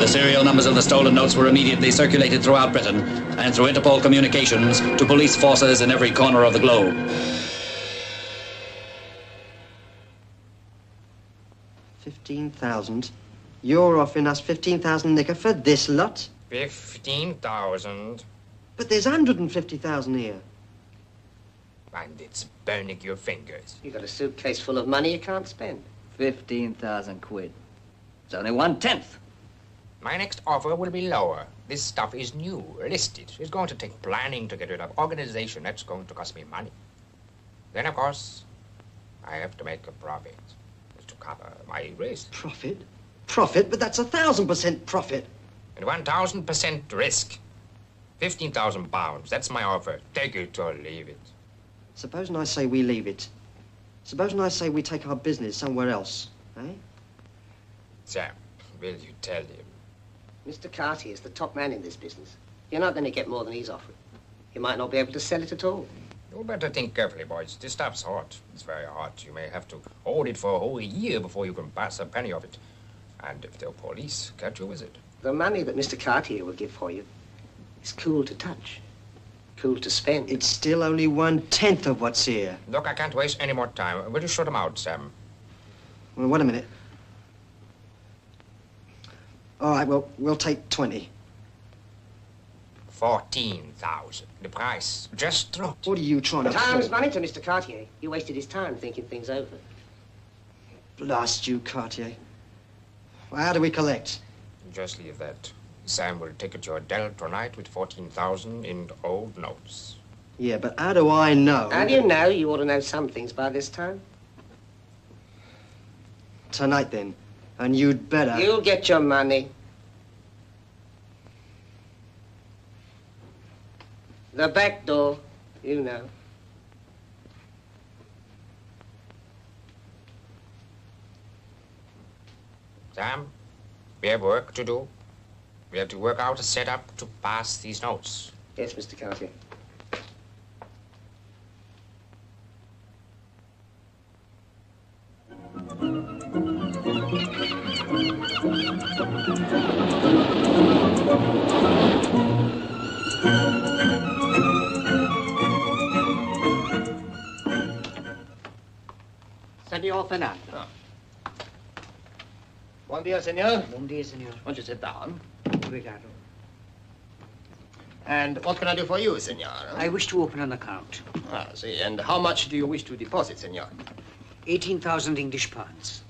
The serial numbers of the stolen notes were immediately circulated throughout Britain and through Interpol communications to police forces in every corner of the globe. $15,000? You're offering us 15,000 nicker for this lot? 15,000. But there's 150,000 here. And it's burning your fingers. You got a suitcase full of money you can't spend. 15,000 quid. It's only 1/10. My next offer will be lower. This stuff is new, listed. It's going to take planning to get rid of, organization. That's going to cost me money. Then, of course, I have to make a profit to cover my risk. Profit? Profit? But that's 1,000% profit. And 1,000% risk. 15,000 pounds. That's my offer. Take it or leave it. Supposing I say we leave it. Supposing I say we take our business somewhere else, eh? Sam, will you tell him? Mr. Cartier is the top man in this business. You're not going to get more than he's offering. You might not be able to sell it at all. You better think carefully, boys. This stuff's hot. It's very hot. You may have to hold it for a whole year before you can pass a penny of it. And if the police catch you with it. The money that Mr. Cartier will give for you is cool to touch. Cool to spend. It's still only 1/10 of what's here. Look, I can't waste any more time. Will you shoot him out, Sam? Well, wait a minute. All right, well, we'll take 20. 14,000. The price just dropped. What are you trying to... Time's money to Mr. Cartier. He wasted his time thinking things over. Blast you, Cartier. Well, how do we collect? Just leave that. Sam will take it to your Dell tonight with 14,000 in old notes. Yeah, but how do I know? How do you know? You ought to know some things by this time. Tonight, then. And you'd better... You'll get your money. The back door, you know. Sam, we have work to do. We have to work out a setup to pass these notes. Yes, Mr. Cartier. Senor Fernando. Oh. Buon dia, senor. Buon dia, senor. Won't you sit down? Obrigado. And what can I do for you, senor? I wish to open an account. Ah, see. And how much do you wish to deposit, senor? 18,000 English pounds.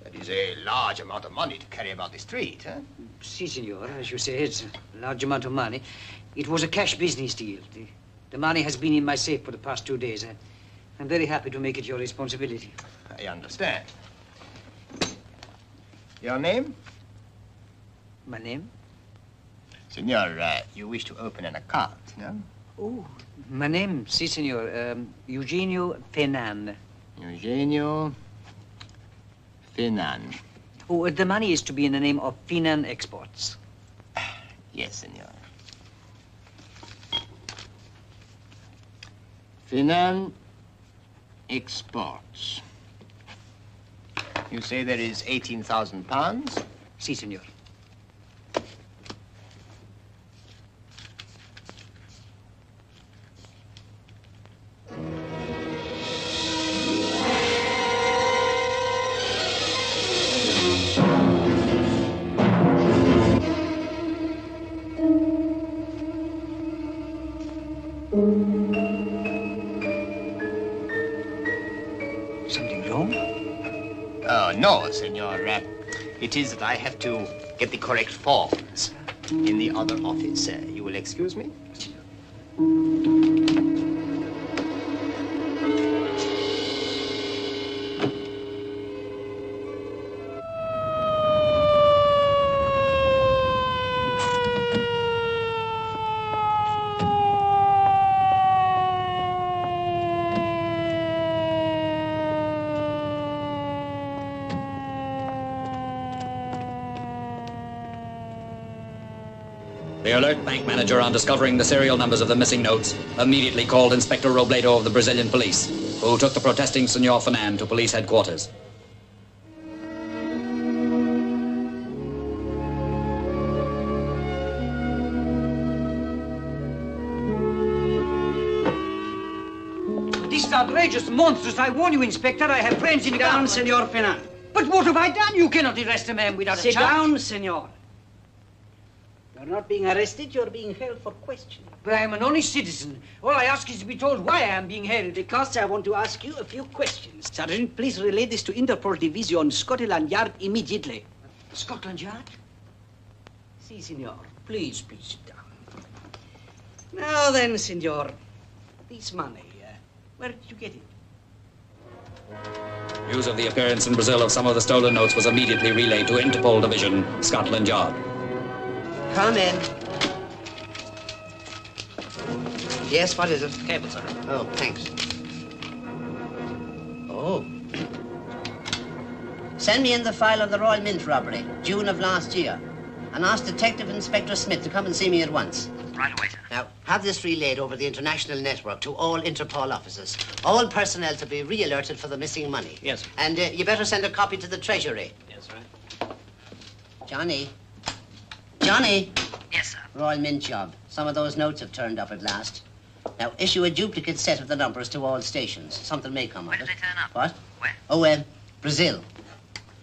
That is a large amount of money to carry about the street, huh? Si, senor. As you say, it's a large amount of money. It was a cash business deal. The money has been in my safe for the past 2 days. I'm very happy to make it your responsibility. I understand. Your name? My name? Senor, you wish to open an account, no? Oh, my name, si, senor. Eugenio Fenan. Eugenio Fenan. Oh, the money is to be in the name of Fenan Exports. Yes, senor. Fenan Exports. You say there is 18,000 pounds? Si, senor. Something wrong? Oh, no, senor. It is that I have to get the correct forms in the other office. You will excuse me? The alert bank manager, on discovering the serial numbers of the missing notes, immediately called Inspector Robledo of the Brazilian police, who took the protesting Senor Fernand to police headquarters. is outrageous, monstrous. I warn you, Inspector, I have friends in Down, government. Senor Fernand. But what have I done? You cannot arrest a man without a Sit charge. down, Senor. You're not being arrested, you're being held for questioning. But I am an honest citizen. All I ask is to be told why I am being held. Because I want to ask you a few questions. Sergeant, please relay this to Interpol Division, Scotland Yard, immediately. Scotland Yard? Si, Senor. Please sit down. Now then, Senor, this money, where did you get it? News of the appearance in Brazil of some of the stolen notes was immediately relayed to Interpol Division, Scotland Yard. Come in. Yes, what is it? Cable, sir. Oh, thanks. Oh. Send me in the file of the Royal Mint robbery, June of last year. And ask Detective Inspector Smith to come and see me at once. Right away, sir. Now, have this relayed over the international network to all Interpol officers. All personnel to be re-alerted for the missing money. Yes, sir. And you better send a copy to the Treasury. Yes, sir. Johnny. Johnny. Yes, sir. Royal Mint job. Some of those notes have turned up at last. Now, issue a duplicate set of the numbers to all stations. Something may come of it. Where did they turn up? What? Where? Oh, Brazil.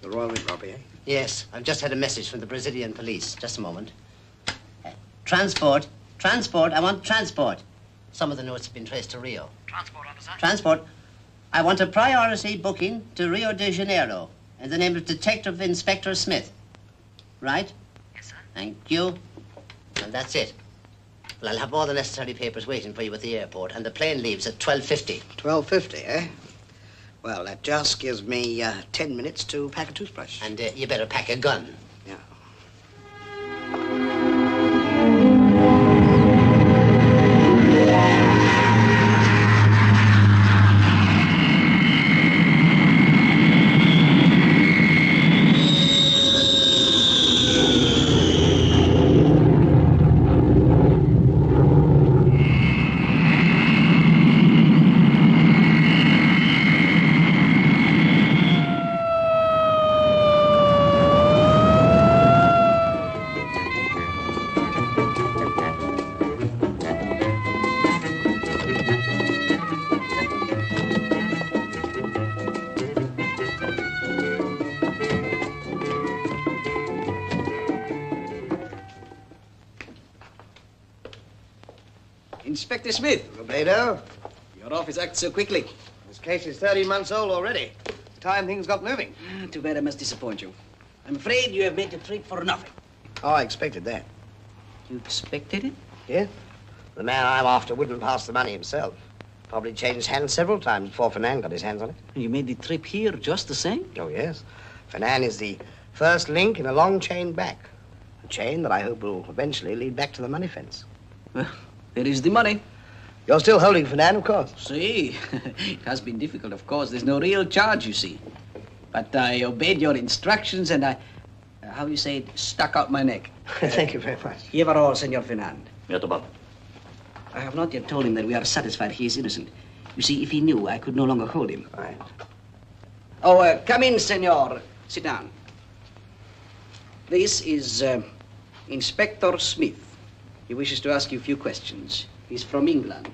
The Royal Mint robbery, eh? Yes, I've just had a message from the Brazilian police. Just a moment. Transport. Transport. I want transport. Some of the notes have been traced to Rio. Transport, officer. Transport. I want a priority booking to Rio de Janeiro in the name of Detective Inspector Smith. Right? Yes, sir. Thank you. And that's it. Well, I'll have all the necessary papers waiting for you at the airport, and the plane leaves at 12:50. 12:50, eh? Well, that just gives me 10 minutes to pack a toothbrush. And you better pack a gun. Yeah. Inspector Smith. Robledo, Your office acts so quickly. this case is 30 months old already. Time things got moving. Too bad I must disappoint you. I'm afraid you have made the trip for nothing. Oh, I expected that. You expected it? Yeah? The man I'm after wouldn't pass the money himself. Probably changed hands several times before Fernand got his hands on it. You made the trip here just the same? Oh, yes. Fernand is the first link in a long chain back. A chain that I hope will eventually lead back to the money fence. Well, there is the money. You're still holding Fernand, of course. See, it has been difficult, of course. There's no real charge, you see. But I obeyed your instructions and I, how you say it, stuck out my neck. Thank you very much. Here are all, Senor Fernand. Yes, sir. I have not yet told him that we are satisfied he is innocent. You see, if he knew, I could no longer hold him. Right. Oh, come in, Senor. Sit down. This is Inspector Smith. He wishes to ask you a few questions. He's from England.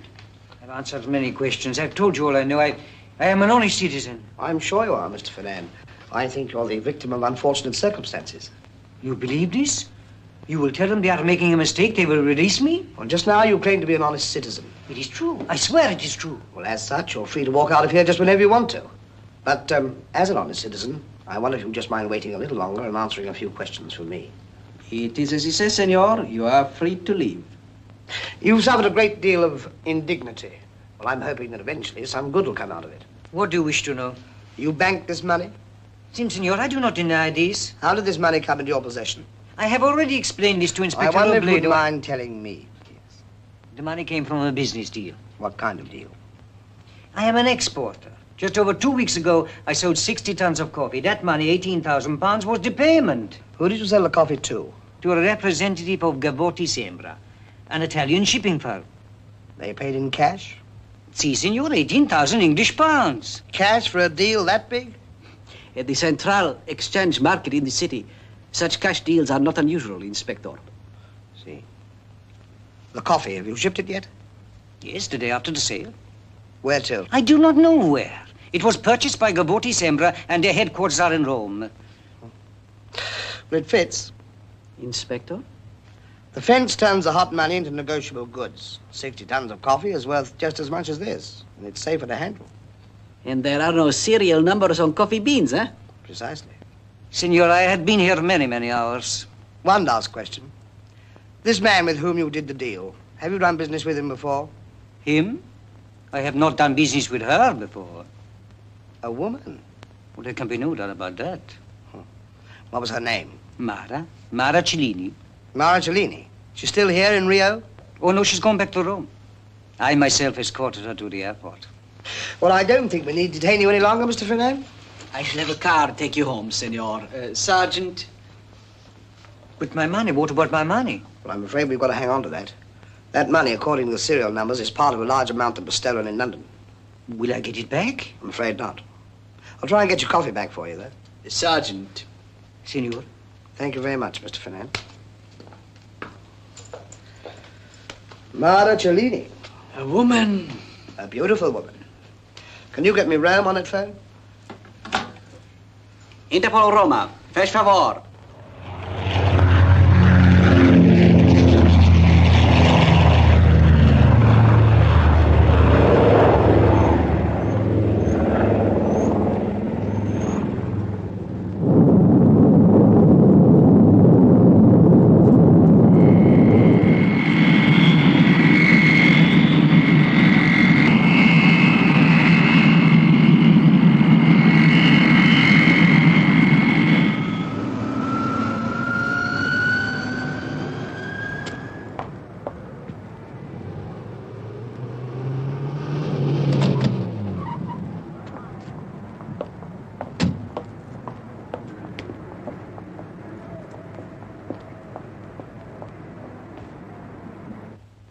I've answered many questions. I've told you all I know. I am an honest citizen. I'm sure you are, Mr. Fernand. I think you're the victim of unfortunate circumstances. You believe this? You will tell them they are making a mistake. They will release me? Well, just now you claim to be an honest citizen. It is true. I swear it is true. Well, as such, you're free to walk out of here just whenever you want to. But as an honest citizen, I wonder if you just mind waiting a little longer and answering a few questions from me. It is as he says, Senor. You are free to leave. You've suffered a great deal of indignity. Well, I'm hoping that eventually some good will come out of it. What do you wish to know? You banked this money? Senor, I do not deny this. How did this money come into your possession? I have already explained this to Inspector I wonder if you would Robledo. mind telling me. Yes. The money came from a business deal. What kind of deal? I am an exporter. Just over 2 weeks ago, I sold 60 tons of coffee. That money, £18,000, was the payment. Who did you sell the coffee to? To a representative of Gavotti Sembra, an Italian shipping firm. They paid in cash? Si, senor, 18,000 English pounds. Cash for a deal that big? At the Central Exchange Market in the city, such cash deals are not unusual, Inspector. See. The coffee, have you shipped it yet? Yes, the day after the sale. Where to? I do not know where. It was purchased by Gaboti Sembra, and their headquarters are in Rome. Well, it fits. Inspector? The fence turns the hot money into negotiable goods. 60 tons of coffee is worth just as much as this, and it's safer to handle. And there are no serial numbers on coffee beans, eh? Precisely. Senor, I had been here many, many hours. One last question. This man with whom you did the deal, have you done business with him before? Him? I have not done business with her before. A woman? Well, there can be no doubt about that. What was her name? Mara Cellini. Mara Cellini. She's still here in Rio? Oh, no, she's gone back to Rome. I myself escorted her to the airport. Well, I don't think we need to detain you any longer, Mr. Fernand. I shall have a car to take you home, senor. Sergeant. But my money, what about my money? Well, I'm afraid we've got to hang on to that. That money, according to the serial numbers, is part of a large amount that was stolen in London. Will I get it back? I'm afraid not. I'll try and get your coffee back for you, though. Sergeant. Senor. Thank you very much, Mr. Fernand. Mara Cellini. A woman. A beautiful woman. Can you get me Rome on that phone? Interpol Roma. Fes favor.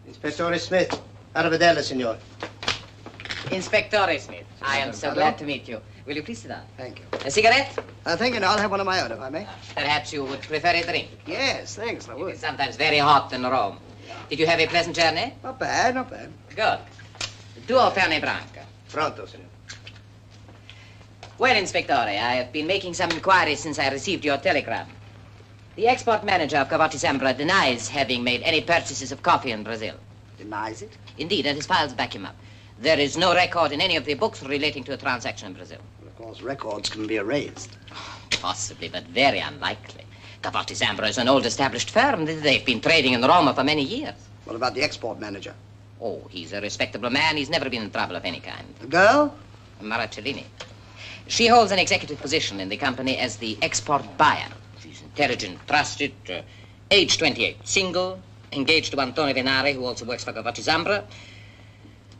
Inspector Smith. Arrivederla, signor. Inspector Smith, I am so glad to meet you. Will you please sit down? Thank you. A cigarette? Thank you. No, I'll have one of my own, if I may. Perhaps you would prefer a drink. Yes, thanks, I would. It's sometimes very hot in Rome. Did you have a pleasant journey? Not bad, not bad. Good. Duo Perne Branca. Pronto, signor. Well, Inspector, I have been making some inquiries since I received your telegram. The export manager of Cavati Sembra denies having made any purchases of coffee in Brazil. Denies it? Indeed, and his files back him up. There is no record in any of the books relating to a transaction in Brazil. Well, of course, records can be erased. Possibly, but very unlikely. Cavati Sembra is an old established firm. They've been trading in Rome for many years. What about the export manager? Oh, he's a respectable man. He's never been in trouble of any kind. The girl? Mara Cellini. She holds an executive position in the company as the export buyer. She's intelligent, trusted, age 28, single, engaged to Antonio Venare, who also works for Cavati Sembra.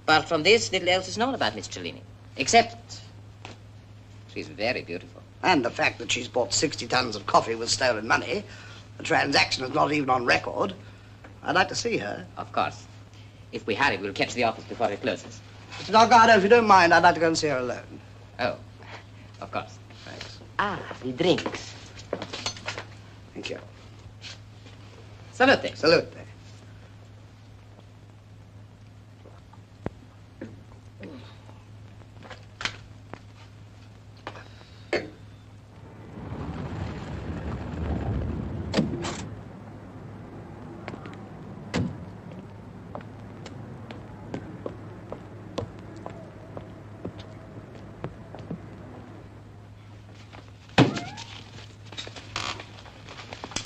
Apart from this, little else is known about Miss Cellini. Except she's very beautiful. And the fact that she's bought 60 tons of coffee with stolen money. The transaction is not even on record. I'd like to see her. Of course. If we hurry, we'll catch the office before it closes. Mr. Delgado, if you don't mind, I'd like to go and see her alone. Oh, of course. Thanks. Ah, the drinks. Thank you. Salute. Salute.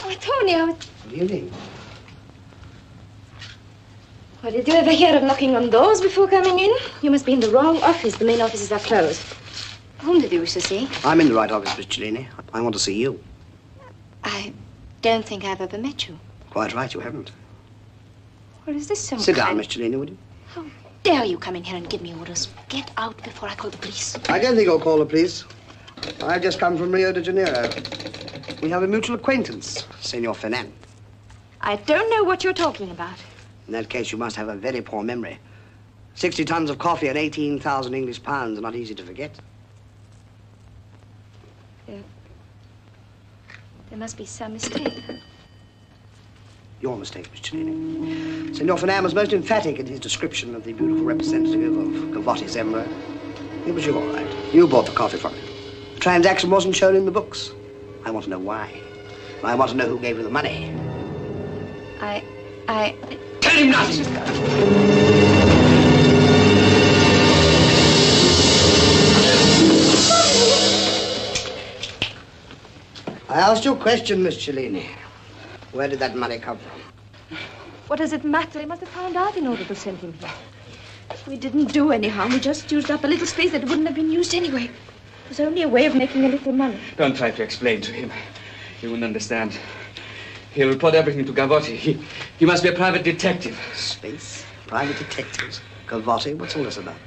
Antonio, Good evening. well, did you ever hear of knocking on doors before coming in? You must be in the wrong office. The main offices are closed. Whom did you wish to see? I'm in the right office, Miss Cellini. I want to see you. I don't think I've ever met you. Quite right, you haven't. Well, is this some Sit down, kind- Miss Cellini, would you? How dare you come in here and give me orders? Get out before I call the police. I don't think I'll call the police. I've just come from Rio de Janeiro. We have a mutual acquaintance, Senor Fernand. I don't know what you're talking about. In that case, you must have a very poor memory. 60 tons of coffee and 18,000 English pounds are not easy to forget. There must be some mistake. Your mistake, Miss Cellini. Signor Fernand was most emphatic in his description of the beautiful representative of Gavotti Zembra. It was you, all right. You bought the coffee from him. The transaction wasn't shown in the books. I want to know why. And I want to know who gave you the money. Tell him nothing! I asked you a question, Miss Cellini. Where did that money come from? What does it matter? He must have found out in order to send him here. We didn't do any harm. We just used up a little space that wouldn't have been used anyway. It was only a way of making a little money. Don't try to explain to him. He wouldn't understand. He'll report everything to Gavotti. He must be a private detective. Space? Private detectives? Gavotti? What's all this about?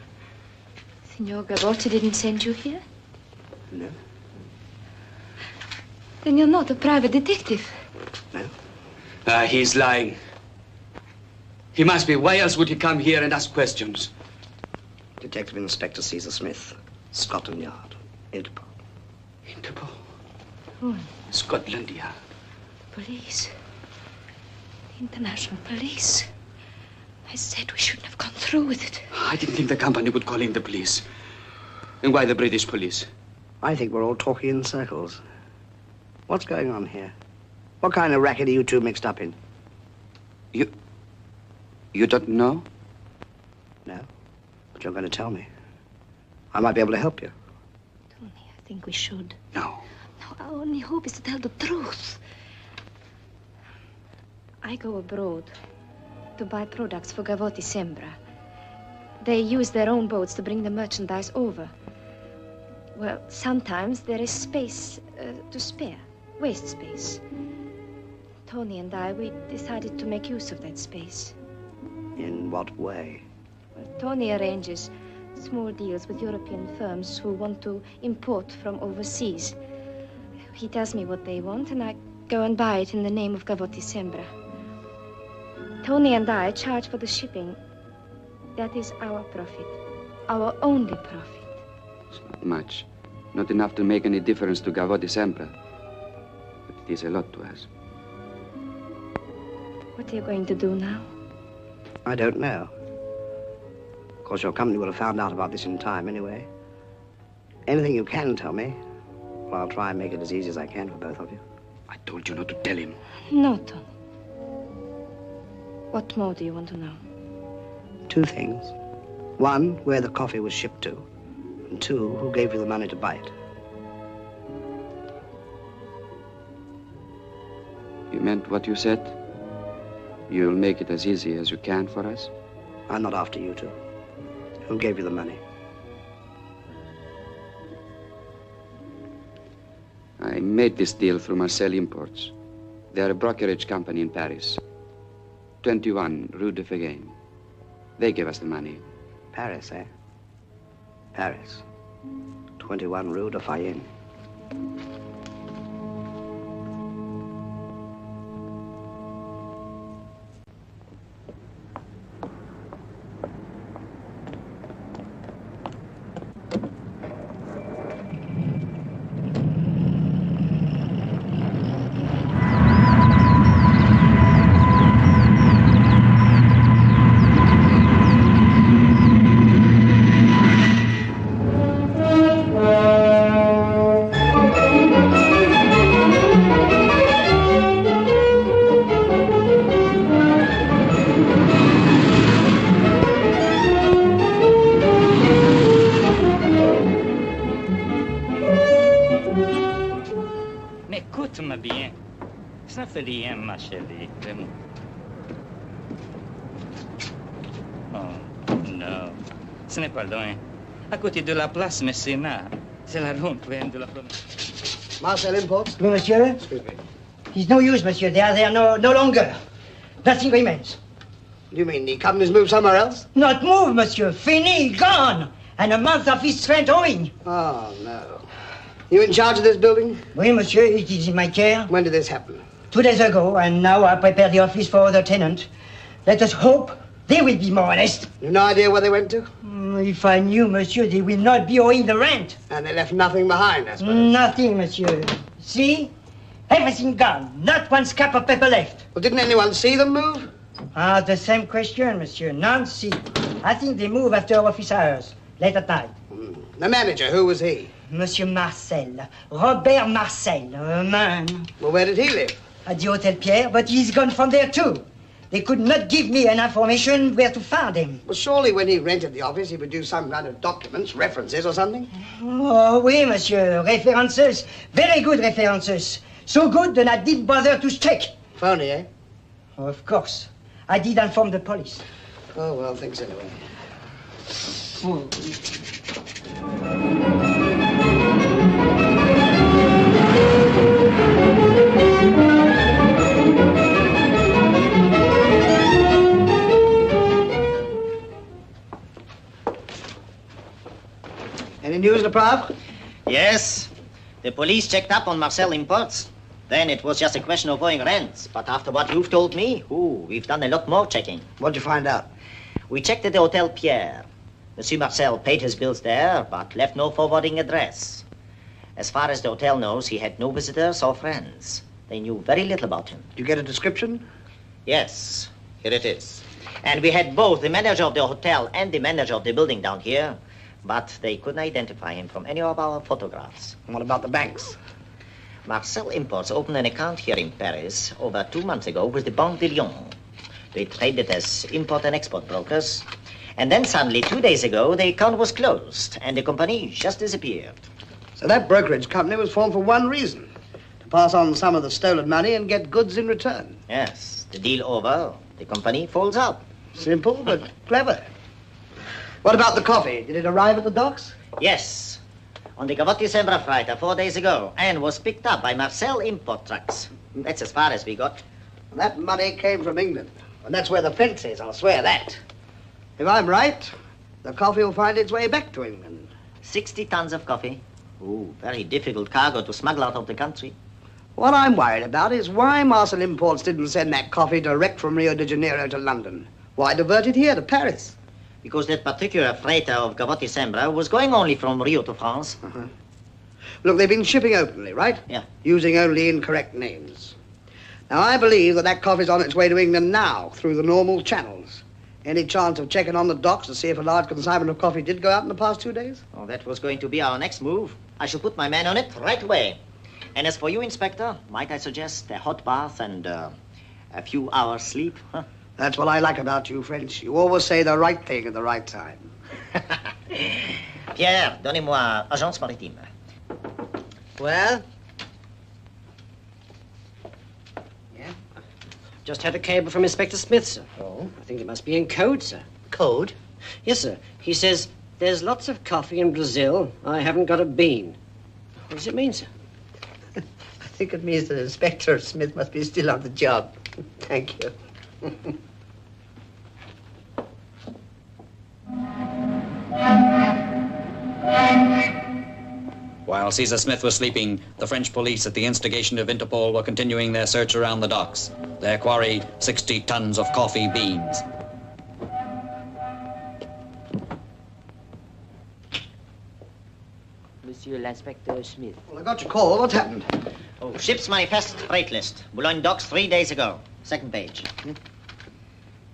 Signor Gavotti didn't send you here? No. Then you're not a private detective. No. He's lying. He must be. Why else would he come here and ask questions? Detective Inspector Caesar Smith, Scotland Yard, Interpol. Interpol? Oh. Scotland Yard. Police. The international police. I said we shouldn't have gone through with it. I didn't think the company would call in the police. And why the British police? I think we're all talking in circles. What's going on here? What kind of racket are you two mixed up in? You don't know? No. But you're going to tell me. I might be able to help you. Tony, I think we should. No. No, our only hope is to tell the truth. I go abroad to buy products for Gavotti Sembra. They use their own boats to bring the merchandise over. Well, sometimes there is space to spare, waste space. Tony and we decided to make use of that space. In what way? Well, Tony arranges small deals with European firms who want to import from overseas. He tells me what they want, and I go and buy it in the name of Gavotti Sembra. Tony and I charge for the shipping. That is our profit, our only profit. It's not much. Not enough to make any difference to Gavotti Sembra. But it is a lot to us. What are you going to do now? I don't know. Of course, your company would have found out about this in time anyway. Anything you can tell me, well, I'll try and make it as easy as I can for both of you. I told you not to tell him. No, Tony. What more do you want to know? Two things. One, where the coffee was shipped to. And two, who gave you the money to buy it. You meant what you said? You'll make it as easy as you can for us? I'm not after you two. Who gave you the money? I made this deal through Marcel Imports. They're a brokerage company in Paris. 21 Rue de Fegain. They gave us the money. Paris, eh? Paris. 21 Rue de Fegain. Écoute-moi bien. Ça fait rien, ma chérie. Vraiment. Oh, non. Ce n'est pas loin. À côté de la place Messéna. C'est la rond-point de la promenade. Marcel Imports? Monsieur? Excuse me. It's no use, monsieur. They are there no longer. Nothing remains. You mean the company's moved somewhere else? Not move, monsieur. Fini, gone. And a month of his rent owing. Oh, no. You in charge of this building? Oui, monsieur. It is in my care. When did this happen? 2 days ago, and now I prepare the office for other tenants. Let us hope they will be more honest. You've no idea where they went to? If I knew, monsieur, they will not be owing the rent. And they left nothing behind, I suppose. Nothing, monsieur. See? Everything gone. Not one scrap of paper left. Well, didn't anyone see them move? Ah, the same question, monsieur. None see. I think they move after office hours, late at night. The manager, who was he? Monsieur Marcel. Robert Marcel, a man. Well, where did he live? At the Hotel Pierre, but he's gone from there too. They could not give me an information where to find him. Well, surely when he rented the office, he would do some kind of documents, references or something. Oh, oui, monsieur. References. Very good references. So good that I didn't bother to check. Phony, eh? Oh, of course. I did inform the police. Oh, well, thanks anyway. Any news, Leprave? Yes. The police checked up on Marcel Imports. Then it was just a question of owing rents. But after what you've told me, we've done a lot more checking. What'd you find out? We checked at the Hotel Pierre. Monsieur Marcel paid his bills there, but left no forwarding address. As far as the hotel knows, he had no visitors or friends. They knew very little about him. Did you get a description? Yes, here it is. And we had both the manager of the hotel and the manager of the building down here, but they couldn't identify him from any of our photographs. And what about the banks? Marcel Imports opened an account here in Paris over 2 months ago with the Banque de Lyon. They traded as import and export brokers. And then suddenly, 2 days ago, the account was closed and the company just disappeared. So that brokerage company was formed for one reason, to pass on some of the stolen money and get goods in return. Yes, the deal over, the company folds out. Simple, but clever. What about the coffee? Did it arrive at the docks? Yes, on the Gavotti Sembra freighter 4 days ago, and was picked up by Marcel import trucks. That's as far as we got. And that money came from England. And that's where the fence is, I'll swear that. If I'm right, the coffee will find its way back to England. 60 tons of coffee. Ooh, very difficult cargo to smuggle out of the country. What I'm worried about is why Marcel Imports didn't send that coffee direct from Rio de Janeiro to London. Why divert it here to Paris? Because that particular freighter of Gavotti Sembra was going only from Rio to France. Look, they've been shipping openly, right? Yeah. Using only incorrect names. Now, I believe that coffee's on its way to England now, through the normal channels. Any chance of checking on the docks to see if a large consignment of coffee did go out in the past 2 days? Oh, that was going to be our next move. I shall put my man on it right away. And as for you, Inspector, might I suggest a hot bath and a few hours sleep? Huh? That's what I like about you, French. You always say the right thing at the right time. Pierre, donnez-moi Agence Maritime. Well? Yeah? Just had a cable from Inspector Smith, sir. Oh? I think it must be in code, sir. Code? Yes, sir. He says, there's lots of coffee in Brazil. I haven't got a bean. What does it mean, sir? I think it means that Inspector Smith must be still on the job. Thank you. While Caesar Smith was sleeping, the French police, at the instigation of Interpol, were continuing their search around the docks. Their quarry, 60 tons of coffee beans. Monsieur l'Inspecteur Smith. Well, I got your call. What's happened? Oh, ship's manifest freight list. Boulogne docks 3 days ago. Second page.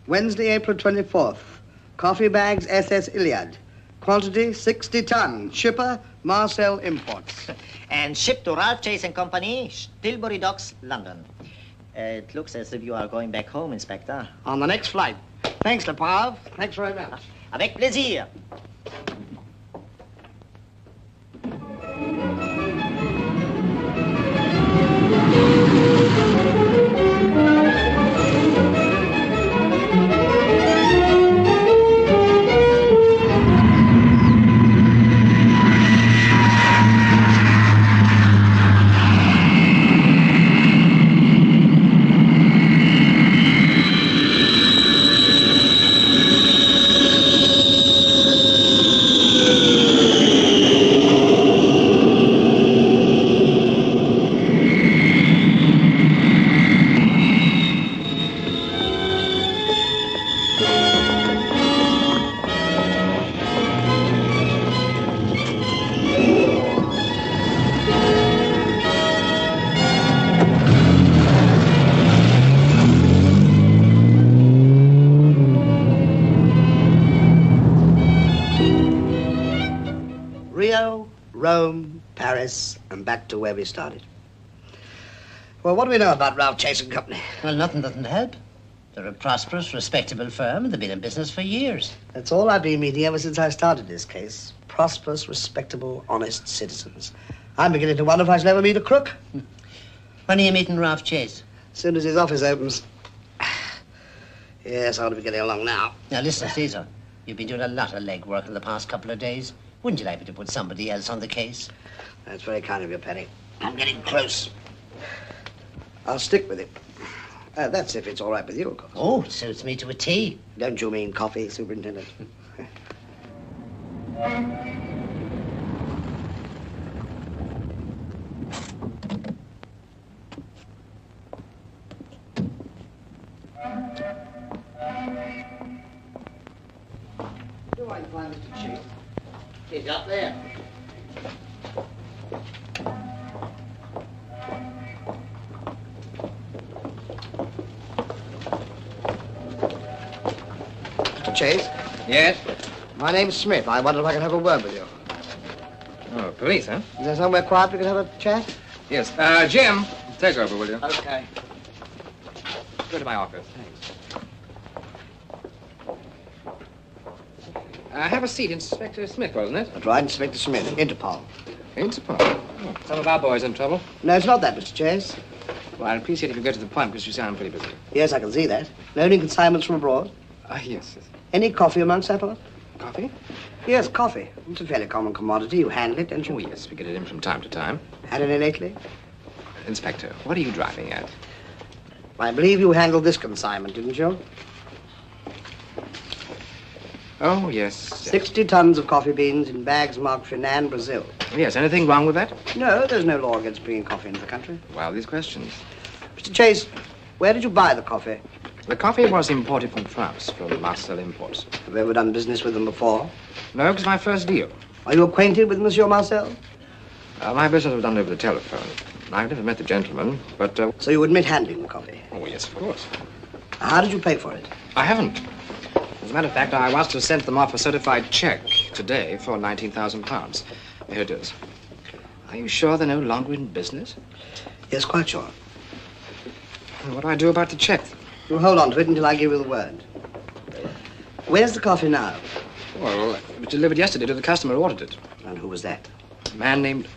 Wednesday, April 24th. Coffee bags, SS Iliad. Quantity, 60 tons. Shipper, Marcel Imports. And shipped to Ralph Chase and Company, Tilbury Docks, London. It looks as if you are going back home, Inspector. On the next flight. Thanks, Leprave. Thanks very much. Avec plaisir. Rome, Paris, and back to where we started. Well, what do we know about Ralph Chase and Company? Well, nothing doesn't help. They're a prosperous, respectable firm, and they've been in business for years. That's all I've been meeting ever since I started this case. Prosperous, respectable, honest citizens. I'm beginning to wonder if I shall ever meet a crook. When are you meeting Ralph Chase? As soon as his office opens. Yes, I ought to be getting along now. Now, listen, Caesar. You've been doing a lot of legwork in the past couple of days. Wouldn't you like me to put somebody else on the case? That's very kind of you, Penny. I'm getting close. I'll stick with it. That's if it's all right with you, of course. Oh, it suits me to a T. Don't you mean coffee, Superintendent? Do I find Mr. Chase? He's up there. Mr. Chase? Yes? My name's Smith. I wonder if I can have a word with you. Oh, police, huh? Is there somewhere quiet we can have a chat? Yes. Jim, take over, will you? Okay. Go to my office. Thanks. Have a seat, Inspector Smith, wasn't it? That's right, Inspector Smith, Interpol. Interpol? Oh, some of our boys in trouble? No, it's not that, Mr. Chase. Well, I'd appreciate if you go to the point, because you sound pretty busy. Yes, I can see that. No new consignments from abroad? Yes. Any coffee amongst that lot? Coffee? Yes, coffee. It's a fairly common commodity. You handle it, don't you? Oh, yes, we get it in from time to time. Had any lately? Inspector, what are you driving at? I believe you handled this consignment, didn't you? Oh, yes. 60 tons of coffee beans in bags marked Funan, Brazil. Yes, anything wrong with that? No, there's no law against bringing coffee into the country. Well, these questions. Mr. Chase, where did you buy the coffee? The coffee was imported from France, from Marcel Imports. Have you ever done business with them before? No, it was my first deal. Are you acquainted with Monsieur Marcel? My business was done over the telephone. I've never met the gentleman, but... So you admit handling the coffee? Oh, yes, of course. How did you pay for it? I haven't. As a matter of fact, I was to send them off a certified check today for £19,000. Here it is. Are you sure they're no longer in business? Yes, quite sure. What do I do about the check? You'll hold on to it until I give you the word. Where's the coffee now? Well, it was delivered yesterday to the customer who ordered it. And who was that? A man named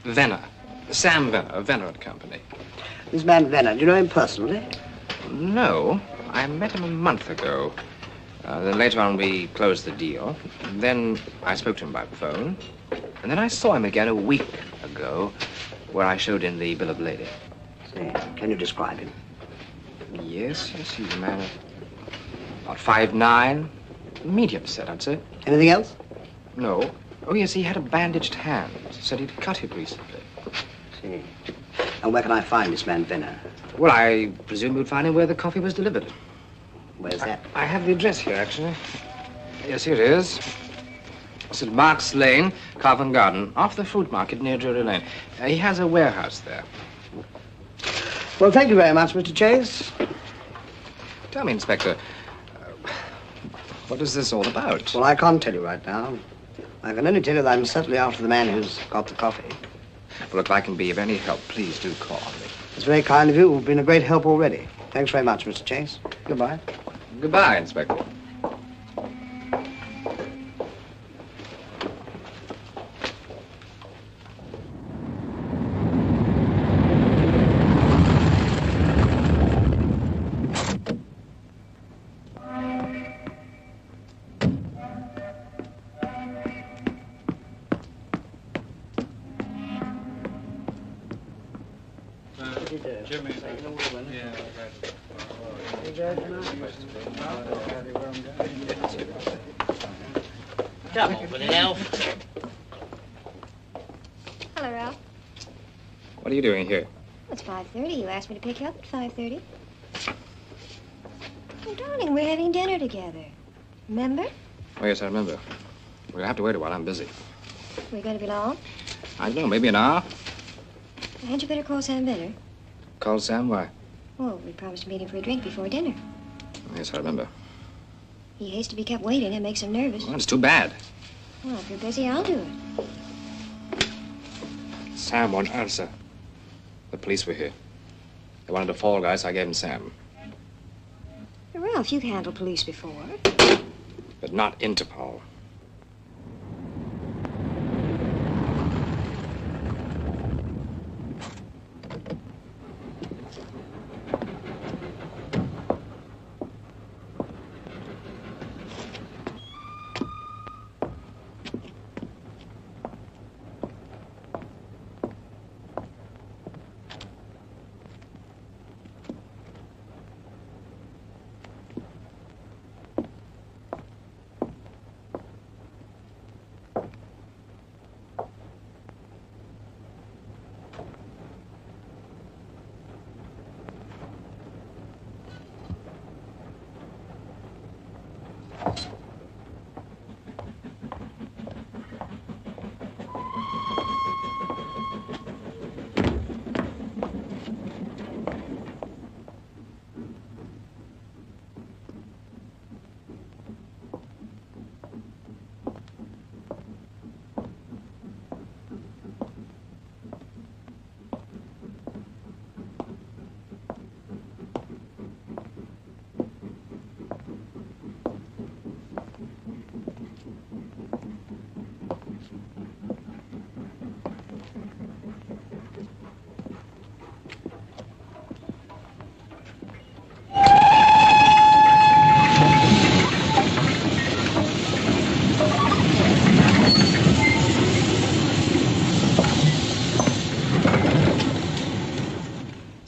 Venner. Sam Venner, of Venner and Company. This man Venner, do you know him personally? No. I met him a month ago. Then later on we closed the deal. Then I spoke to him by phone. And then I saw him again a week ago where I showed in the bill of lading. Say, can you describe him? Yes, he's a man of about 5'9", medium set, I'd say. Anything else? No. Oh, yes, he had a bandaged hand. Said he'd cut it recently. See. And where can I find this man Venner? Well, I presume you'd find him where the coffee was delivered. Where's that? I have the address here, actually. Yes, here it is. St. Mark's Lane, Covent Garden, off the fruit market near Drury Lane. He has a warehouse there. Well, thank you very much, Mr. Chase. Tell me, Inspector, what is this all about? Well, I can't tell you right now. I can only tell you that I'm certainly after the man who's got the coffee. Well, if I can be of any help, please do call me. It's very kind of you. You've been a great help already. Thanks very much, Mr. Chase. Goodbye. Goodbye, Inspector. Come over the elf. Hello, Ralph. What are you doing here? It's 5:30. You asked me to pick you up at 5:30. Oh, darling, we're having dinner together. Remember? Oh, yes, I remember. We'll have to wait a while. I'm busy. We're going to be long. I don't know, maybe an hour. Hadn't you better call Sam Benner? Call Sam, why? Well, we promised to meet him for a drink before dinner. Yes, I remember. He hates to be kept waiting. It makes him nervous. Well, it's too bad. Well, if you're busy, I'll do it. Sam won't answer. The police were here. They wanted a fall guy, so I gave him Sam. Ralph, you've handled police before. But not Interpol.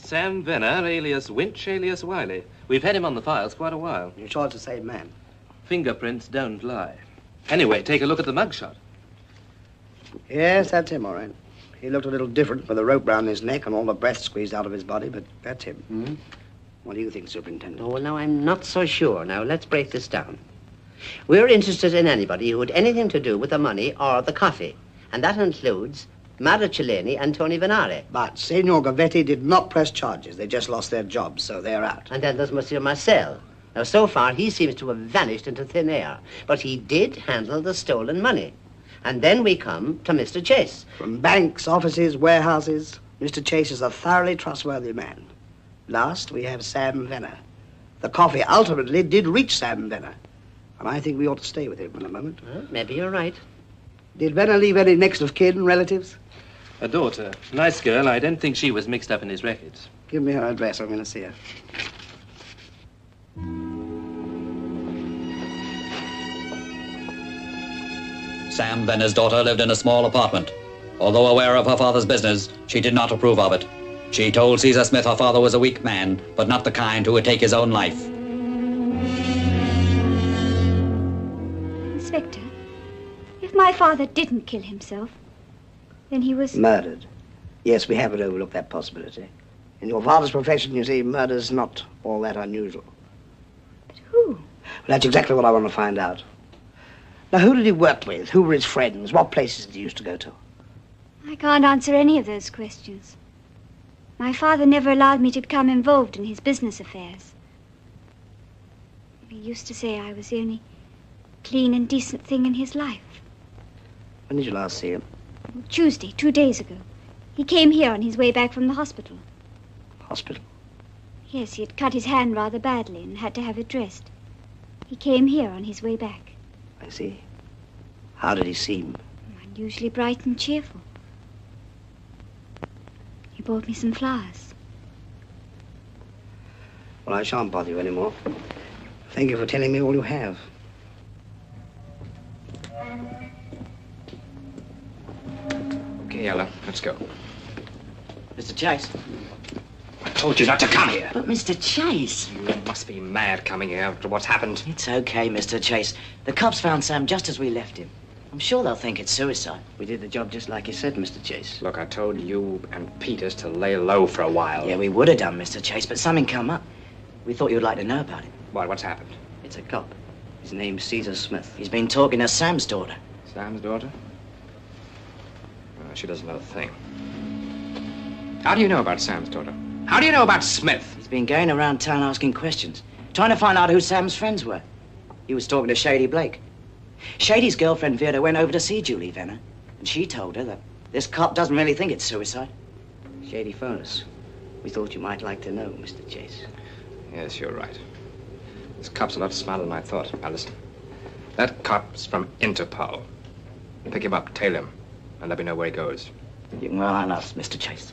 Sam Venner, alias Winch, alias Wiley. We've had him on the files quite a while. You're sure it's the same man? Fingerprints don't lie. Anyway, take a look at the mugshot. Yes, that's him, all right. He looked a little different with a rope round his neck and all the breath squeezed out of his body, but that's him. Hmm? What do you think, Superintendent? Oh, well, now, I'm not so sure. Now, let's break this down. We're interested in anybody who had anything to do with the money or the coffee, and that includes Mara Cellini and Tony Venare. But Senor Gavetti did not press charges. They just lost their jobs, so they're out. And then there's Monsieur Marcel. Now, so far, he seems to have vanished into thin air, but he did handle the stolen money. And then we come to Mr. Chase. From banks, offices, warehouses, Mr. Chase is a thoroughly trustworthy man. Last, we have Sam Venner. The coffee ultimately did reach Sam Venner, and I think we ought to stay with him for a moment. Well, maybe you're right. Did Venner leave any next of kin relatives? A daughter. Nice girl. I don't think she was mixed up in his records. Give me her address. I'm going to see her. Sam Venner's daughter lived in a small apartment. Although aware of her father's business, she did not approve of it. She told Caesar Smith her father was a weak man, but not the kind who would take his own life. Inspector, if my father didn't kill himself, then he was... Murdered. Yes, we haven't overlooked that possibility. In your father's profession, you see, murder's not all that unusual. But who? Well, that's exactly what I want to find out. Now, who did he work with? Who were his friends? What places did he used to go to? I can't answer any of those questions. My father never allowed me to become involved in his business affairs. He used to say I was the only clean and decent thing in his life. When did you last see him? Tuesday, 2 days ago. He came here on his way back from the hospital. Hospital? Yes, he had cut his hand rather badly and had to have it dressed. He came here on his way back. I see. How did he seem? Unusually bright and cheerful. He bought me some flowers. Well, I shan't bother you anymore. Thank you for telling me all you have. Okay, Ella, let's go. Mr. Chase. I told you not to come here. But, Mr. Chase. You must be mad coming here after what's happened. It's okay, Mr. Chase. The cops found Sam just as we left him. I'm sure they'll think it's suicide. We did the job just like you said, Mr. Chase. Look, I told you and Peters to lay low for a while. Yeah, we would have done, Mr. Chase, but something come up. We thought you'd like to know about it. What's happened? It's a cop. His name's Caesar Smith. He's been talking to Sam's daughter. Sam's daughter? She doesn't know a thing. How do you know about Sam's daughter? How do you know about Smith? He's been going around town asking questions, trying to find out who Sam's friends were. He was talking to Shady Blake. Shady's girlfriend Vera went over to see Julie Venner, and she told her that this cop doesn't really think it's suicide. Shady phoned us. We thought you might like to know, Mr. Chase. Yes, you're right. This cop's a lot smarter than I thought. Now listen. That cop's from Interpol. Pick him up, tail him, and let me know where he goes. You can rely on us, Mr. Chase.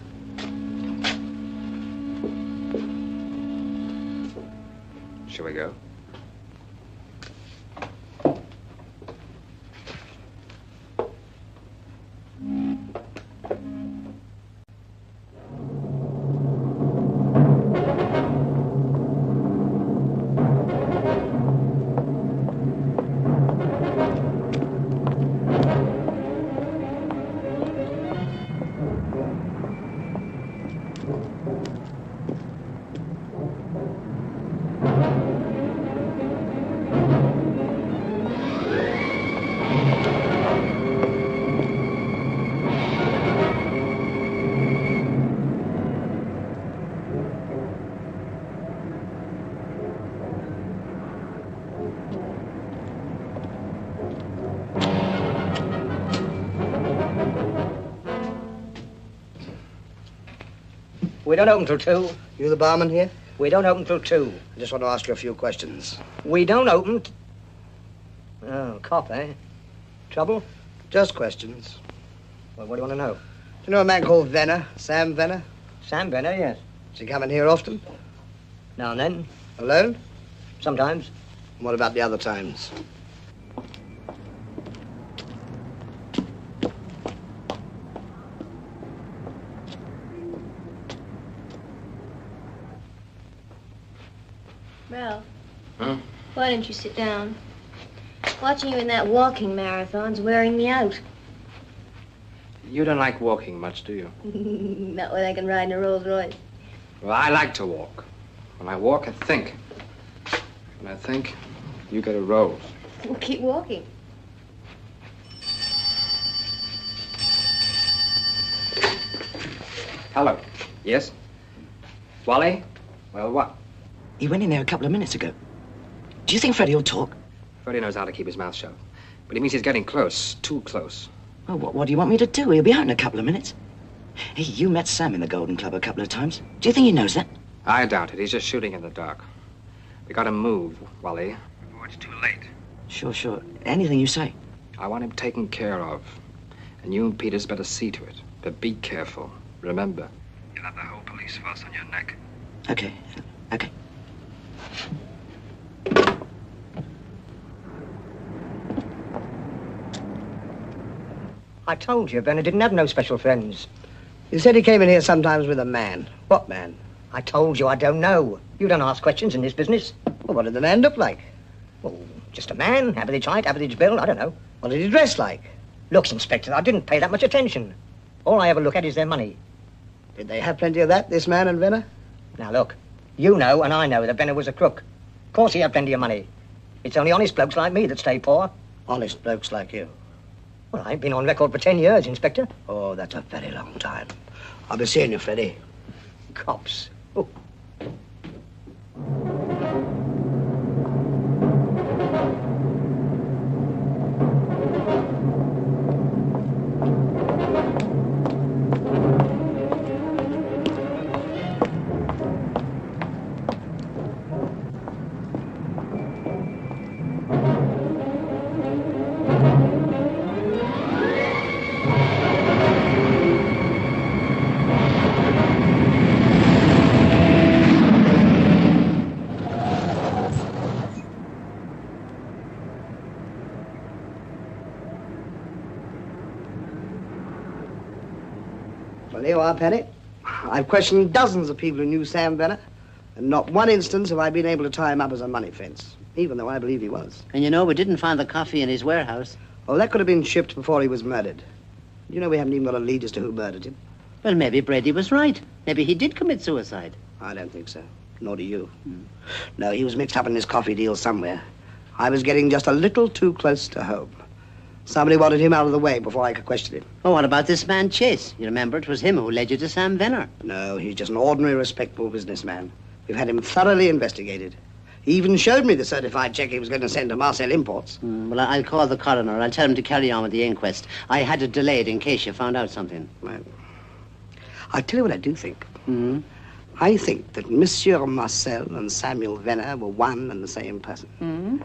Shall we go? We don't open till 2. You the barman here? We don't open till 2. I just want to ask you a few questions. We don't open... Oh, cop, eh? Trouble? Just questions. Well, what do you want to know? Do you know a man called Venner? Sam Venner? Sam Venner, yes. Does he come in here often? Now and then. Alone? Sometimes. And what about the other times? Ralph, Huh? why don't you sit down? Watching you in that walking marathon's wearing me out. You don't like walking much, do you? Not when I can ride in a Rolls Royce. Well, I like to walk. When I walk, I think. When I think, you get a roll. We'll keep walking. Hello. Yes? Wally? Well, what? He went in there a couple of minutes ago. Do you think Freddie will talk? Freddie knows how to keep his mouth shut. But he means he's getting close. Too close. Oh, what do you want me to do? He'll be out in a couple of minutes. Hey, you met Sam in the Golden Club a couple of times. Do you think he knows that? I doubt it. He's just shooting in the dark. We gotta move, Wally, before it's too late. Sure. Anything you say. I want him taken care of. And you and Peters better see to it. But be careful. Remember, you'll have the whole police force on your neck. Okay. I told you, Venner didn't have no special friends. You said he came in here sometimes with a man. What man? I told you I don't know. You don't ask questions in this business. Well, what did the man look like? Well, just a man, average height, average build, I don't know. What did he dress like? Looks, Inspector, I didn't pay that much attention. All I ever look at is their money. Did they have plenty of that, this man and Venner? Now, look, you know and I know that Venner was a crook. Of course he had plenty of money. It's only honest blokes like me that stay poor. Honest blokes like you. Well, I've been on record for 10 years, Inspector. Oh, that's a very long time. I'll be seeing you, Freddie. Cops. Oh. Well, here you are, Penny. I've questioned dozens of people who knew Sam Venner, and not one instance have I been able to tie him up as a money fence, even though I believe he was. And you know, we didn't find the coffee in his warehouse. Well, that could have been shipped before he was murdered. You know, we haven't even got a lead as to who murdered him. Well, maybe Brady was right. Maybe he did commit suicide. I don't think so. Nor do you. No, he was mixed up in this coffee deal somewhere. I was getting just a little too close to home. Somebody wanted him out of the way before I could question him. Oh, what about this man Chase? You remember it was him who led you to Sam Venner. No, he's just an ordinary, respectable businessman. We've had him thoroughly investigated. He even showed me the certified check he was going to send to Marcel Imports. Well, I'll call the coroner. I'll tell him to carry on with the inquest. I had it delayed in case you found out something. Well, I'll tell you what I do think. I think that Monsieur Marcel and Samuel Venner were one and the same person.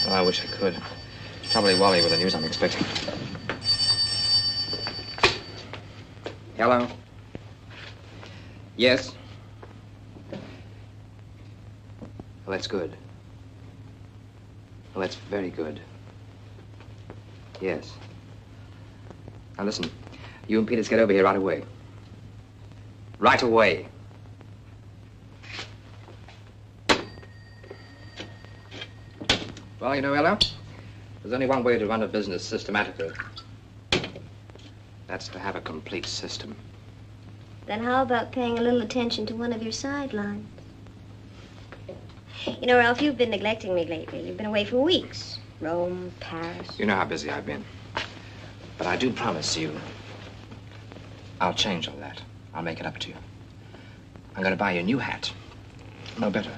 I wish I could. Probably Wally with the news I'm expecting. Hello? Yes? Well, that's good. Well, that's very good. Yes. Now, listen. You and Peters get over here right away. Right away. Well, you know, Ella, there's only one way to run a business systematically. That's to have a complete system. Then how about paying a little attention to one of your sidelines? You know, Ralph, you've been neglecting me lately. You've been away for weeks. Rome, Paris. You know how busy I've been. But I do promise you, I'll change all that. I'll make it up to you. I'm going to buy you a new hat. No, better.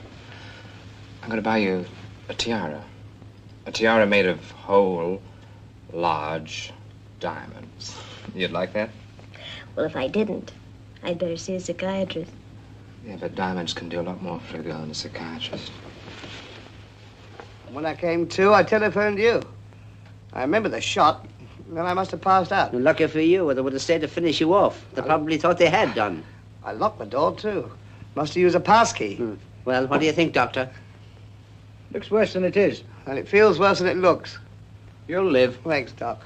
I'm going to buy you a tiara. A tiara made of whole, large diamonds. You'd like that? Well, if I didn't, I'd better see a psychiatrist. Yeah, but diamonds can do a lot more for a girl than a psychiatrist. When I came to, I telephoned you. I remember the shot. Then I must have passed out. Lucky for you, or they would have stayed to finish you off. They probably thought they had done. I locked the door, too. Must have used a passkey. Well, what do you think, Doctor? Looks worse than it is. And it feels worse than it looks. You'll live. Thanks, Doc.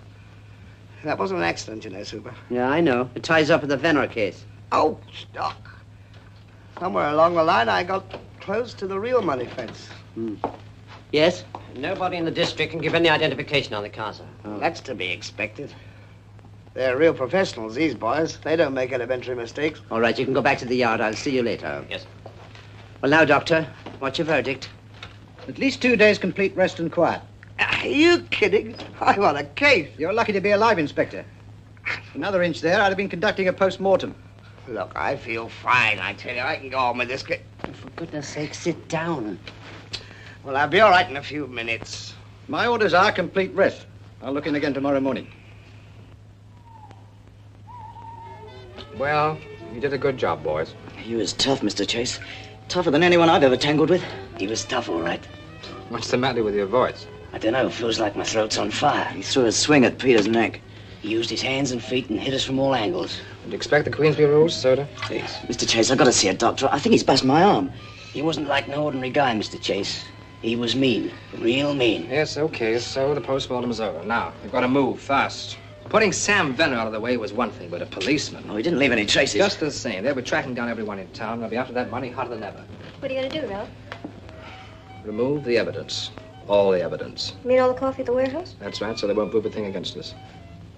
That wasn't an accident, you know, Super. Yeah, I know. It ties up with the Venner case. Oh, Doc. Somewhere along the line, I got close to the real money fence. Yes? Nobody in the district can give any identification on the car, sir. That's to be expected. They're real professionals, these boys. They don't make elementary mistakes. All right, you can go back to the yard. I'll see you later. Yes. Well, now, Doctor, what's your verdict? At least 2 days complete rest and quiet. Are you kidding? I'm on a case. You're lucky to be alive, Inspector. Another inch there, I'd have been conducting a post-mortem. Look, I feel fine, I tell you. I can go on with this case. For goodness sake, sit down. Well, I'll be all right in a few minutes. My orders are complete rest. I'll look in again tomorrow morning. Well, you did a good job, boys. He was tough, Mr. Chase. Tougher than anyone I've ever tangled with. He was tough, all right. What's the matter with your voice? I don't know. Feels like my throat's on fire. He threw a swing at Peter's neck. He used his hands and feet and hit us from all angles. Would you expect the Queensby rules, Soda? Please. Mr. Chase, I've got to see a doctor. I think he's bust my arm. He wasn't like no ordinary guy, Mr. Chase. He was mean. Real mean. Yes, okay, so the postmortem's over. Now, we've got to move fast. Putting Sam Venner out of the way was one thing, but a policeman... Oh, he didn't leave any traces. Just the same. They'll be tracking down everyone in town. They'll be after that money hotter than ever. What are you going to do, Ralph? Remove the evidence. All the evidence. You mean all the coffee at the warehouse? That's right, so they won't prove a thing against us.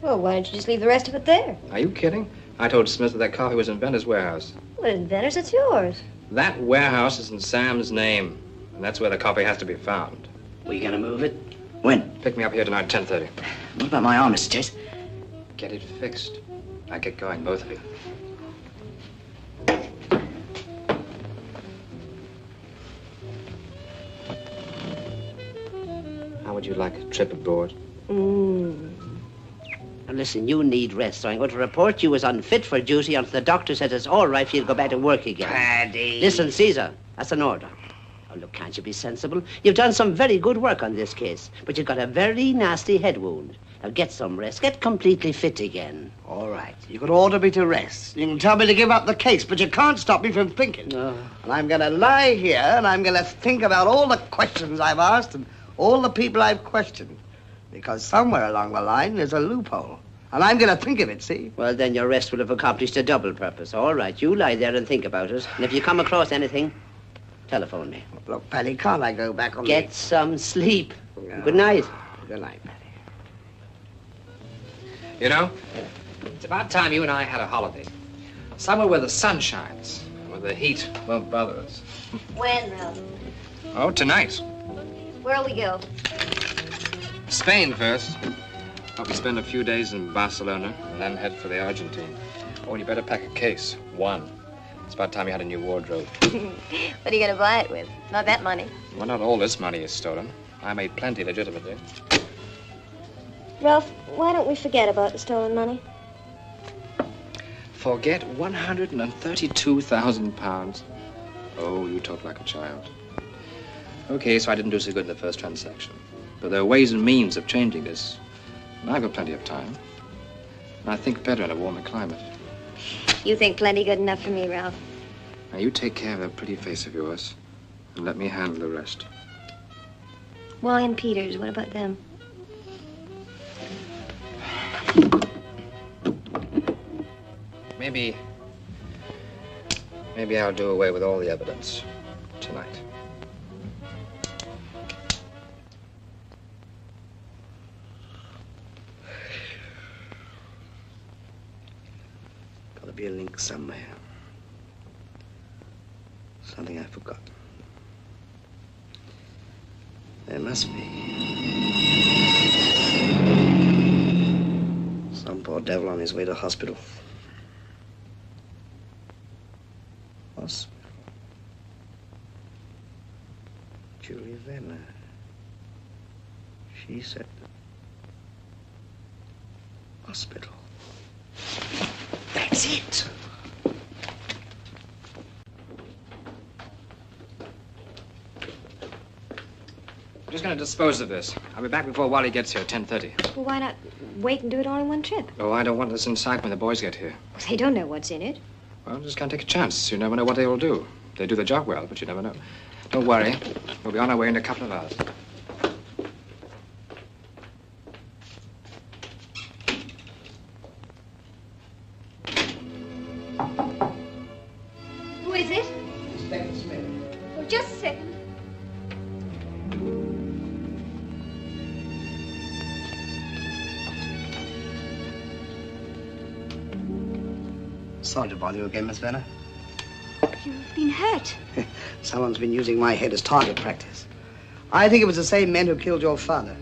Well, why don't you just leave the rest of it there? Are you kidding? I told Smith that coffee was in Venner's warehouse. Well, it's Venner's, it's yours. That warehouse is in Sam's name, and that's where the coffee has to be found. We gonna move it? When? Pick me up here tonight, 10:30. What about my arm, Mr. Chase? Get it fixed. Now get going, both of you. How would you like a trip aboard? Now, listen, you need rest, so I'm going to report you as unfit for duty until the doctor says it's all right for you to go back to work again. Paddy. Listen, Caesar, that's an order. Oh, look, can't you be sensible? You've done some very good work on this case, but you've got a very nasty head wound. Now, get some rest. Get completely fit again. All right. You can order me to rest. You can tell me to give up the case, but you can't stop me from thinking. No. And I'm going to lie here, and I'm going to think about all the questions I've asked and all the people I've questioned. Because somewhere along the line, there's a loophole. And I'm going to think of it, see? Well, then your rest will have accomplished a double purpose. All right, you lie there and think about it. And if you come across anything, telephone me. Look, Paddy, can't I go back on Get some sleep. Good night. Good night, Paddy. You know, it's about time you and I had a holiday. Somewhere where the sun shines, where the heat won't bother us. When, Ralph? Oh, tonight. Where'll we go? Spain first. Hope we spend a few days in Barcelona and then head for the Argentine. Oh, and you better pack a case. One. It's about time you had a new wardrobe. What are you going to buy it with? Not that money. Well, not all this money is stolen. I made plenty legitimately. Ralph, why don't we forget about the stolen money? Forget 132,000 pounds. Oh, you talk like a child. Okay, so I didn't do so good in the first transaction. But there are ways and means of changing this. And I've got plenty of time. And I think better in a warmer climate. You think plenty good enough for me, Ralph. Now, you take care of that pretty face of yours. And let me handle the rest. Wally and Peters, what about them? Maybe I'll do away with all the evidence tonight. Gotta be a link somewhere. Something I forgot. There must be. Some poor devil on his way to hospital. Hospital. Julia Venner. She said hospital. That's it. I'm just going to dispose of this. I'll be back before Wally gets here at 10:30. Well, why not wait and do it all in one trip? Oh, I don't want this inside when the boys get here. They don't know what's in it. Well, just can't take a chance. You never know what they will do. They do the job well, but you never know. Don't worry. We'll be on our way in a couple of hours. Who is it? Inspector Smith. Oh, just a second. Sorry to bother you again, Miss Werner. You've been hurt. Someone's been using my head as target practice. I think it was the same men who killed your father.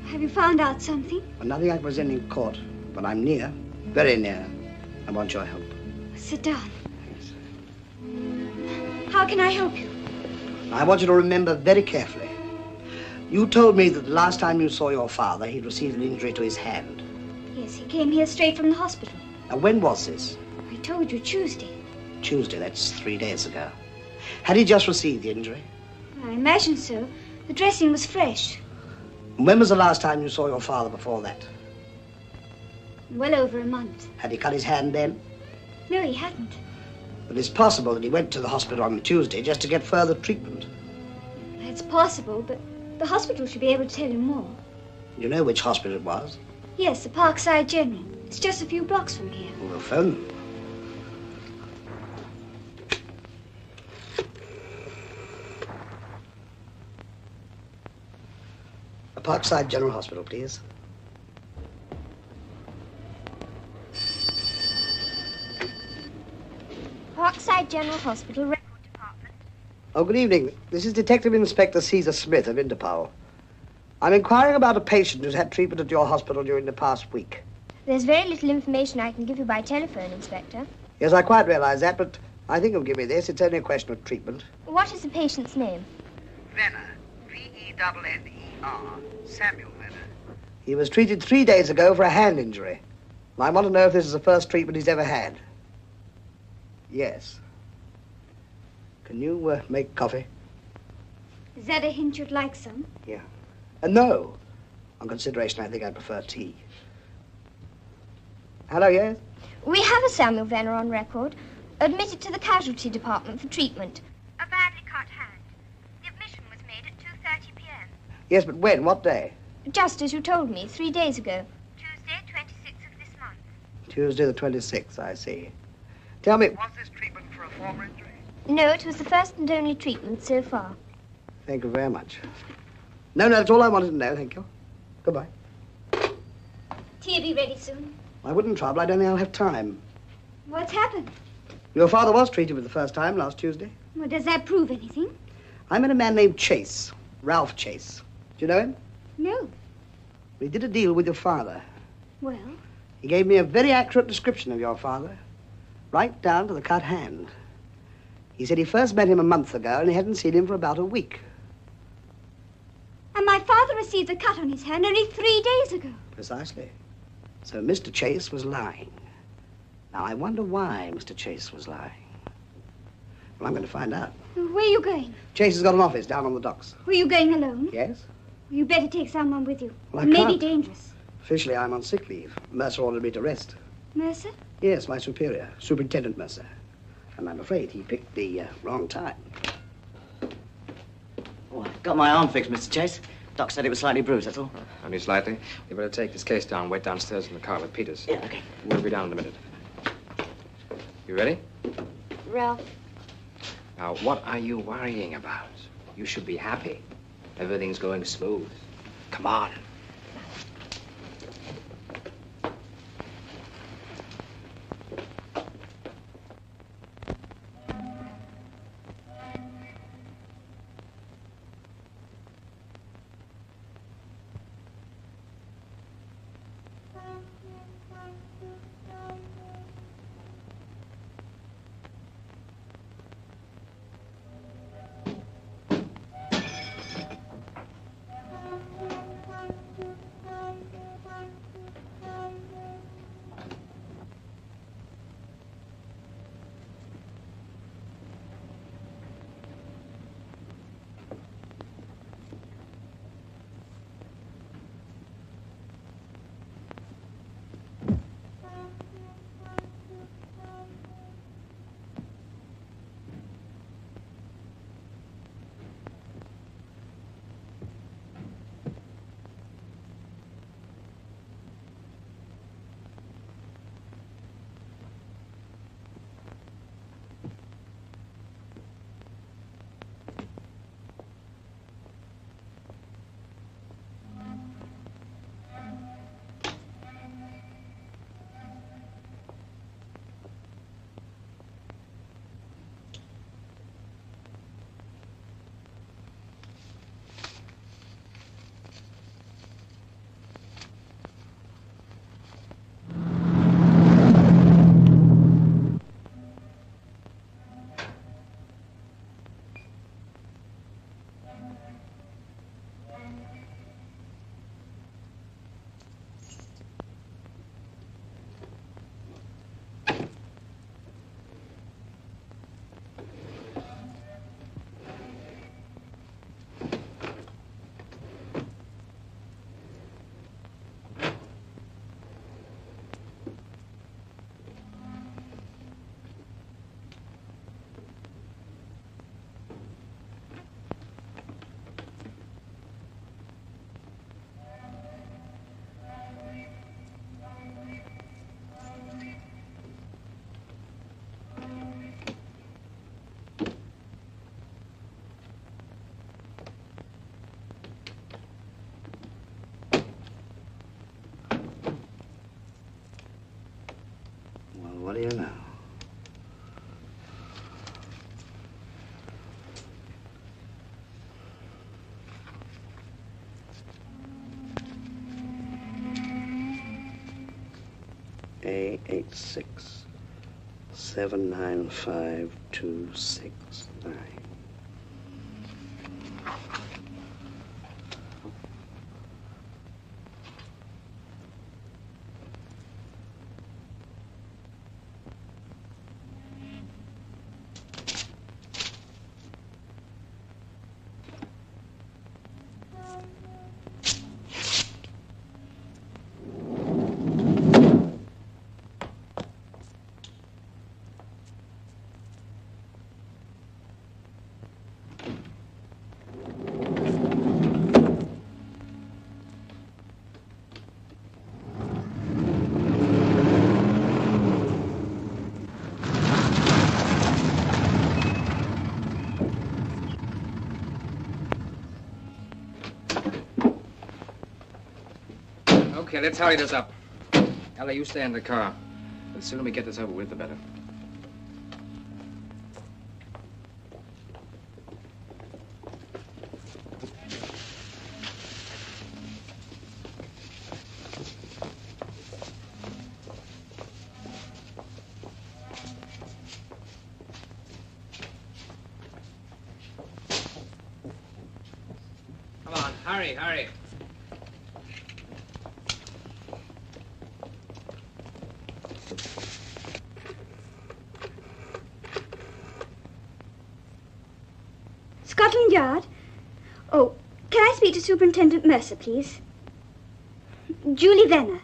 Have you found out something? Well, nothing I can present in court, but I'm near, very near. I want your help. Sit down. How can I help you? I want you to remember very carefully. You told me that the last time you saw your father, he'd received an injury to his hand. Yes, he came here straight from the hospital. Now, when was this? I told you Tuesday. Tuesday, that's 3 days ago. Had he just received the injury? I imagine so. The dressing was fresh. And when was the last time you saw your father before that? Well over a month. Had he cut his hand then? No, he hadn't. But it's possible that he went to the hospital on the Tuesday just to get further treatment. It's possible, but the hospital should be able to tell you more. You know which hospital it was? Yes, the Parkside General. It's just a few blocks from here. We'll phone them. The Parkside General Hospital, please. Parkside General Hospital Record Department. Oh, good evening. This is Detective Inspector Caesar Smith of Interpol. I'm inquiring about a patient who's had treatment at your hospital during the past week. There's very little information I can give you by telephone, Inspector. Yes, I quite realize that, but I think you'll give me this. It's only a question of treatment. What is the patient's name? Venner. V-E-N-N-E-R. Samuel Venner. He was treated 3 days ago for a hand injury. And I want to know if this is the first treatment he's ever had. Yes. Can you make coffee? Is that a hint you'd like some? Yeah. No. On consideration, I think I'd prefer tea. Hello, yes? We have a Samuel Venner on record, admitted to the casualty department for treatment. A badly cut hand. The admission was made at 2:30 p.m. Yes, but when? What day? Just as you told me, 3 days ago. Tuesday, 26th of this month. Tuesday the 26th, I see. Tell me, was this treatment for a former injury? No, it was the first and only treatment so far. Thank you very much. No, that's all I wanted to know, thank you. Goodbye. Tea will be ready soon. I wouldn't trouble. I don't think I'll have time. What's happened? Your father was treated for the first time last Tuesday. Well, does that prove anything? I met a man named Chase, Ralph Chase. Do you know him? No. We did a deal with your father. Well? He gave me a very accurate description of your father, right down to the cut hand. He said he first met him a month ago and he hadn't seen him for about a week. And my father received a cut on his hand only 3 days ago. Precisely. So Mr. Chase was lying. Now, I wonder why Mr. Chase was lying. Well, I'm going to find out. Where are you going? Chase has got an office down on the docks. Were you going alone? Yes? You better take someone with you. Well, It may be can't. dangerous. Officially, I'm on sick leave. Mercer ordered me to rest. Mercer? Yes, my superior, Superintendent Mercer. And I'm afraid he picked the wrong time. Oh, I've got my arm fixed, Mr. Chase. Doc said it was slightly bruised, that's all. Only slightly. You better take this case down, wait downstairs in the car with Peters. Yeah, okay. We'll be down in a minute. You ready? Ralph. Now, what are you worrying about? You should be happy. Everything's going smooth. Come on. What do you know? A86-795-269. Okay, let's hurry this up. Ella, you stay in the car. The sooner we get this over with, the better. Come on, hurry, hurry. Scotland Yard? Oh, can I speak to Superintendent Mercer, please? Julie Venner.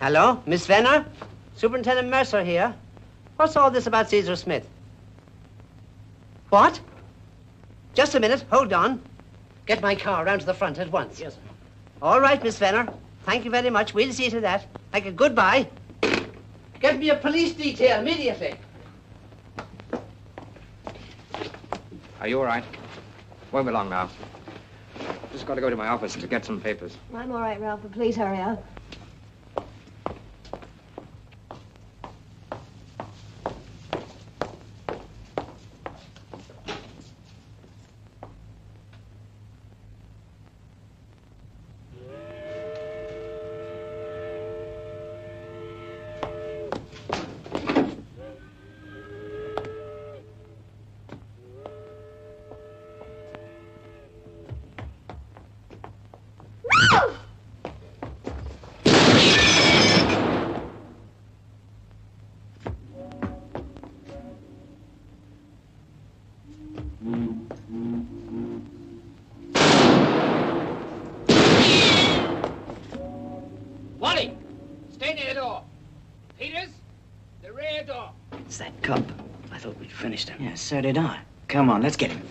Hello, Miss Venner? Superintendent Mercer here. What's all this about Caesar Smith? What? Just a minute, hold on. Get my car round to the front at once. Yes, sir. All right, Miss Venner. Thank you very much. We'll see to that. Thank you. Goodbye. Get me a police detail immediately. Are you all right? Won't be long now. Just got to go to my office to get some papers. I'm all right, Ralph, but please hurry up. Wally, stay near the door. Peters, the rear door. It's that cop. I thought we'd finished him. Yeah, so did I. Come on, let's get him.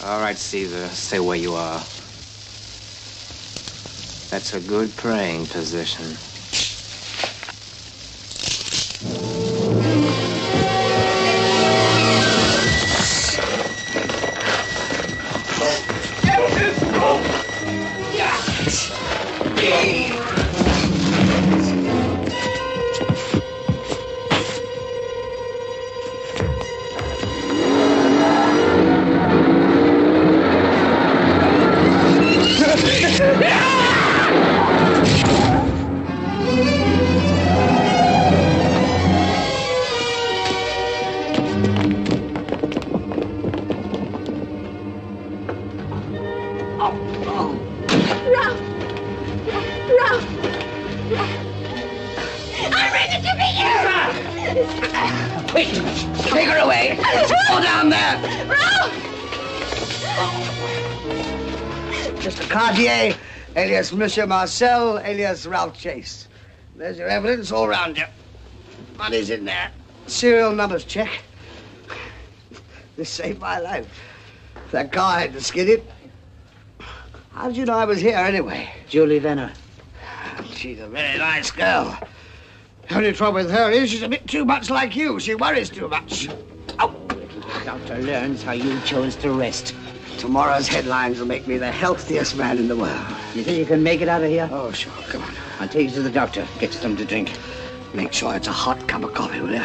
All right, Caesar, stay where you are. That's a good praying position. Quick! Take her away! Go down there! Mr. Cartier, alias Monsieur Marcel, alias Ralph Chase. There's your evidence all round you. Money's in there. Serial numbers check. This saved my life. If that car had to skid it. How did you know I was here anyway? Julie Venner. She's a very nice girl. The only trouble with her is she's a bit too much like you. She worries too much. The doctor learns how you chose to rest. Tomorrow's headlines will make me the healthiest man in the world. You think you can make it out of here? Oh, sure. Come on. I'll take you to the doctor. Get you something to drink. Make sure it's a hot cup of coffee, will you?